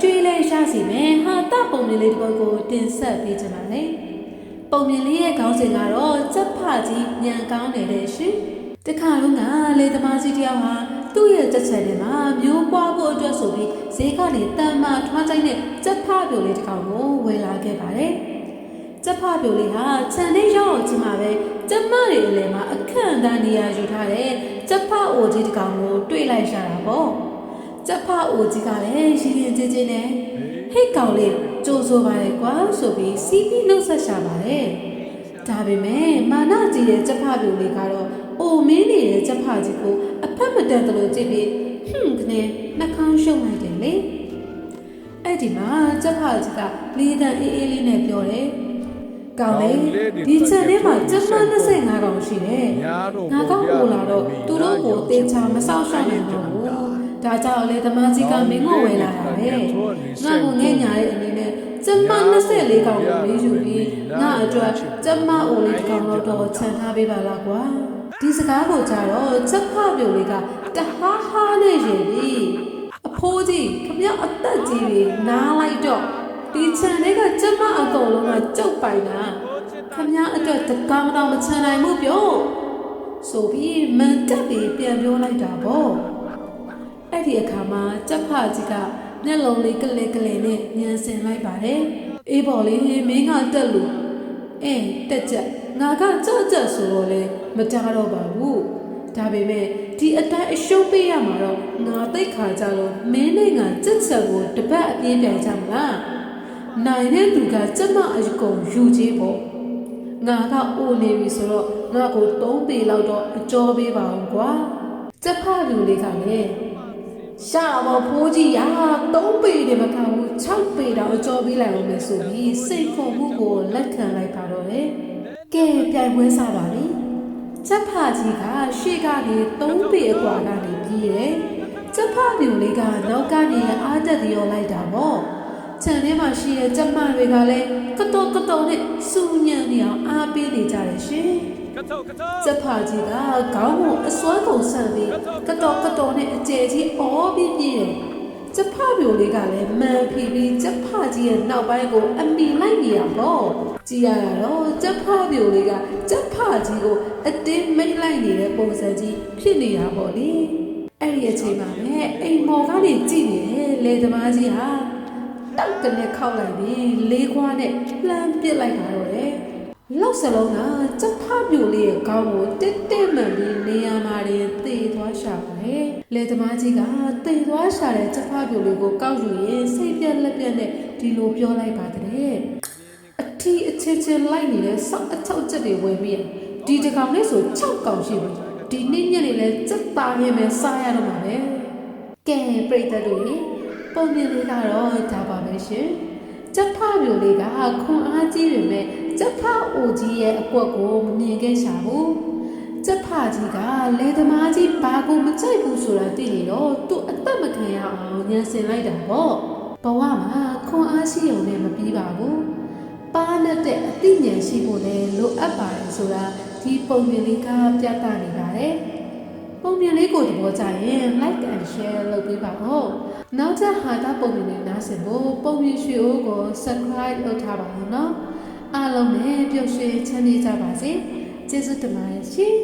တွေးလဲရှားစီမယ်ဟာတပုံမြင်လေးတစ်ပုဒ်ကိုတင်ဆက်ပေးကြပါမယ်ပုံမြင်လေးရဲ့ခေါင်းစဉ်ကတော့စက်ဖကြီးညံကောင်းနေတဲ့ရှင်တခါလုံးကလေသမားကြီးတယောက်ဟာသူ့ရဲ့စက်ချက်ထဲမှာမျိုးပွားဖို့အတွက်ဆိုပြီးဈေးကနေတန်မာထွားချိုင်းတဲ့စက်ဖပြိုလေးတစ်ကောင်ကိုဝယ်လာခဲ့ပါတယ်စက်ဖပြိုလေးဟာခြံထဲရောက်အောင်ချင်းမှာပဲကျမတွေအလယ်မှာအခန့်အသန်းနေရာယူထားတဲ့စက်ဖအိုကြီးတစ်ကောင်ကိုတွေ့လိုက်ရှာတာပေါ့စက်ဖအိုကြီးကလည်းရည်ရင်ချင်းချင်းနဲ့ဟိတ်ကောင်လေးကြိုးဆိုပါလေကွာဆိုပြီးစီးပြီးနှုတ်ဆက်ရှာပါတယ်ဒါပေမဲ့မာနကြီးတဲ့စက်ဖပြိုလေးကတော့အိုမင်းနေတဲ့စက်ဖကြီးကိုအဖက်မတန်တယ်လို့ကြည့်ပြီးကနေနှာခေါင်းရှုံလိုက်တယ်လေအဲ့ဒီမှာစက်ဖကြီးကလေးတန်အေးအေးလေးနဲ့ပြောတယ်ကောင်းလေဒီချက်ထဲမှာကျမ25ကောင်ရှိတယ်ငါကောင်းကိုလာတော့သူတို့ကိုတင်ချာမဆောက်ရှောက်နိုင်တော့ဘူးဒါကြောင့်လေသမားကြီးကမင်းကိုဝယ်လာတာပဲငါကိုငဲ့ညာတဲ့အနေနဲ့ကျမ24ကောင်ကိုလေးယူပြီးငါအတွက်ကျမအိုလေးတစ်ကောင်တော့ခြံထားပေးပါလားကွာဒီစကားကိုကြားတော့ချက်ဖပြိုလေးကတဟားဟားနဲ့ရင်ပြီးအဖိုးကြီးခမရအသက်ကြီးပြီးနားလိုက်တော့ဒီခြံလေးကကျမအကုန်လုံးကကြုတ်ပိုင်တာခမရအတွက်တကောင်တော့မချန်နိုင်ဘူးပြောဆိုပြီးမန်တက်ပြီးပြန်ပြောလိုက်တာပေါ့အဲ့ဒီအခါမှာချက်ဖကြီးကမျက်လုံးလေးကလေးကလေးနဲ့ညံစင်လိုက်ပါတယ်အေးပေါ်လေးမင်းကတက်လို့တက်ချက်ငါကကြော့ကြော့ဆိုတော့လေမတားတော့ပါဘူးဒါပေမဲ့ဒီအတိုင်းအရှုံးပေးရမှာတော့ငါသိခါကြလို့မင်းနဲ့ငါကြက်ချက်ကိုတပတ်အပြင်းပြန်ကြမလားနိုင်တဲ့သူကကျမအကုန်ယူကြီးပေါ့ငါကအိုနေပြီဆိုတော့ငါကို3ပေလောက်တော့အကျော်ပေးပါအောင်ကွာစက်ဖလူလေးကလည်းရှာမောဖိုးကြီးရာ3ပေတွေမကဘူး6ပေတော့အကျော်ပေးလိုက်အောင်မယ်ဆိုပြီးစိတ်ခေါ်မှုကိုလက်ခံလိုက်ပါတော့တယ်ကဲပြိုင်ပွဲစားပါလေချက်ဖကြီးကရှေ့ကနေ3ပေအကွာကနေပြီးတယ်ချက်ဖပြူလေးကနောက်ကနေအားတက်ရောလိုက်တာပေါ့ခြံထဲမှာရှိတဲ့ကျမတွေကလည်းကတော်နဲ့စူညံနေအောင်အားပေးနေကြတယ်ရှင်ချက်ဖကြီးကခေါင်းကိုအစွမ်းကုန်ဆန့်ပြီးကတော်နဲ့အကျယ်ကြီးအော်ပြီးပြည့်တယ်ချက်ဖပြိုလေးကလည်းမန်ဖီပြီးချက်ဖကြီးရဲ့နောက်ပိုင်းကိုအမိလိုက်နေရပေါ့ကြည်ရတာတော့ချက်ဖပြိုလေးကချက်ဖကြီးကိုအတင်းမိတ်လိုက်နေတဲ့ပုံစံကြီးဖြစ်နေတာပေါ့လေအဲ့ဒီအချိန်မှာပဲအိမ်မော်ကနေကြည့်နေတယ်လေသမားကြီးဟာတောက်ကနေခောက်လိုက်ပြီးလေးခွားနဲ့လှမ်းပစ်လိုက်တာတော့တယ်လောက်စလုံးကချက်ဖပြိုလေးရဲ့ခေါင်းကိုတက်မှန်ပြီးနေရာမှာတင်သေသွားရှာပါတယ်လေသမားကြီးကသေသွားရှာတဲ့ချက်ဖပြိုလေးကိုကောက်ယူရင်စိတ်ပြက်လက်ပြက်နဲ့ဒီလိုပြောလိုက်ပါတဲ့အထီးအချင်းချင်းလိုက်နေတဲ့စောက်အချောက်ချက်တွေဝင်ပြီးဒီတကောင်လေးဆို6ကောင်ရှိပြီဒီနေ့ညနေလဲစက်သားရင်းပဲစားရတော့မှာပဲကဲပြိတ္တတို့ပုံမြင်လေးကတော့ဒါပါပဲရှင်ချက်ဖပြိုလေးကခွန်အားကြီးပေမဲ့ချက်ဖအိုကြီးရဲ့အကွက်ကိုမမြင်ခဲ့ရှာဘူးချက်ဖကြီးကလေသမားကြီးဘာကိုမကြိုက်ဘူးဆိုတာသိနေတော့သူ့အသက်မခံရအောင်ညှဉ်းဆင်လိုက်တာပေါ့ဘဝမှာခွန်အားရှိရုံနဲ့မပြီးပါဘူးပါနဲ့တဲ့အသိဉာဏ်ရှိဖို့လည်းလိုအပ်ပါတယ်ဆိုတာဒီပုံမြင်လေးကပြသနေပါတယ်ပုံမြင်လေးကိုသဘောကျရင် like and share လုပ်ပေးပါဦးနောက်ထပ်ဟာတာပုံမြင်လေးနားဆင်ဖို့ပုံမြင်ရွှေအိုးကို subscribe လုပ်ထားပါဦးနော်အားလုံးနဲ့ပျော်ရွှင်ချမ်းမြေ့ကြပါစေကျေးဇူးတင်ပါတယ်ရှင်